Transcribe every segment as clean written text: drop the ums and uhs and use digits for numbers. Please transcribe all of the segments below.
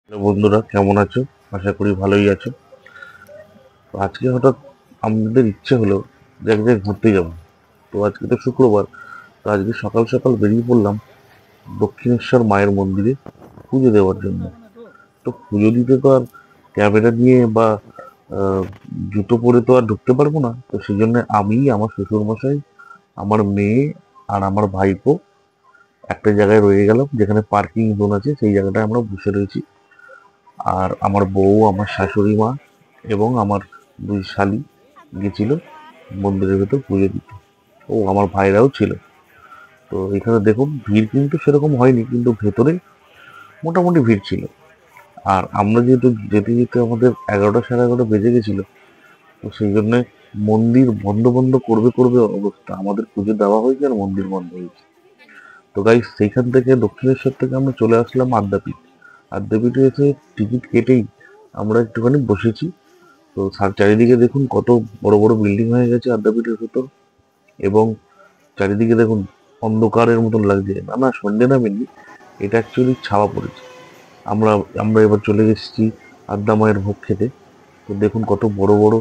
Hello বন্ধুরা, কেমন আছো? আশা করি ভালোই আছো। তো আজকে হঠাৎ আমাদের ইচ্ছে হলো যে এক জায়গায় ঘুরতে যাবো। তো আজকে তো শুক্রবার, তো আজকে সকাল সকাল বেরিয়ে পড়লাম দক্ষিণেশ্বর মায়ের মন্দিরে পুজো দেওয়ার জন্য। তো পুজো দিতে তো আর ক্যামেরা নিয়ে বা আহ, জুতো পরে তো আর ঢুকতে পারবো না। তো সেই জন্য আমি, আমার শ্বশুর মশাই, আমার মেয়ে আর আমার ভাইপো একটা জায়গায় রয়ে গেলাম, যেখানে পার্কিং জোন আছে। সেই জায়গাটায় আমরা বসে রয়েছি। আর আমার বউ, আমার শাশুড়ি মা এবং আমার দুই শালি গেছিল মন্দিরের ভেতর পুজো দিতে। ও, আমার ভাইরাও ছিল। তো এখানে দেখুন, ভিড় কিন্তু সেরকম হয়নি, কিন্তু ভেতরে মোটামুটি ভিড় ছিল। আর আমরা যেহেতু যেতে যেতে আমাদের 11টা সাড়ে 11টা বেজে গেছিল, তো সেই জন্য মন্দির বন্ধ বন্ধ করবে করবে অবস্থা। আমাদের পুজো দেওয়া হয়েছে আর মন্দির বন্ধ হয়েছে। তো গাইস, সেইখান থেকে দক্ষিণেশ্বর থেকে আমরা চলে আসলাম আদ্যাপীঠ। আদ্যাপীঠে এসে টিকিট কেটেই আমরা একটুখানি বসেছি। তো চারিদিকে দেখুন কত বড় বড় বিল্ডিং হয়ে গেছে আদ্যাপীঠের ভেতর। এবং চারিদিকে দেখুন অন্ধকারের মতন লাগছে। না না, সন্ধ্যে নামেনি, এটা অ্যাকচুয়ালি ছাওয়া পড়েছে। আমরা আমরা এবার চলে এসেছি আদ্যা মায়ের ভোগ খেতে। তো দেখুন কত বড় বড়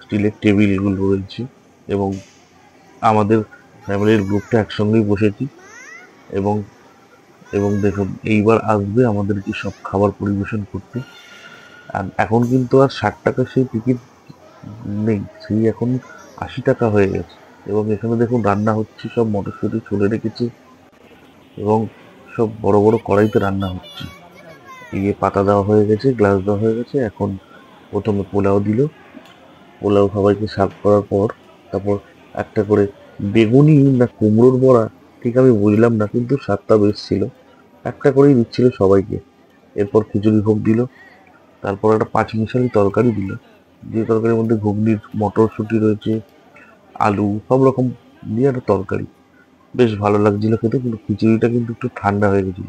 স্টিলের টেবিল এগুলো রয়েছে। এবং আমাদের ফ্যামিলির গ্রুপটা একসঙ্গেই বসেছি। এবং এবং দেখুন, এইবার আসবে আমাদেরকে সব খাবার পরিবেশন করতে। আর এখন কিন্তু আর 60 টাকা সেই টিকিট নেই, সেই এখন 80 টাকা হয়ে গেছে। এবং এখানে দেখুন রান্না হচ্ছে, সব মটরশুঁটি ছুলে রেখেছে। এবং সব বড় বড় কড়াইতে রান্না হচ্ছে। এই যে পাতা দেওয়া হয়ে গেছে, গ্লাস দেওয়া হয়ে গেছে। এখন প্রথমে পোলাও দিল। পোলাও সবাইকে সার্ভ করার পর তারপর একটা করে বেগুনি না কুমড়োর বড়া, ঠিক আমি বুঝলাম না, কিন্তু স্বাদটা বেশ ছিল। একটা করেই দিচ্ছিল সবাইকে। এরপর খিচুড়ি ভোগ দিল। তারপর একটা পাঁচমিশালি তরকারি দিল, যে তরকারির মধ্যে ঘুগনির মটরশুঁটি রয়েছে, আলু, সব রকম দিয়ে একটা তরকারি। বেশ ভালো লাগছিল খেতে, কিন্তু খিচুড়িটা কিন্তু একটু ঠান্ডা হয়ে গেছিল।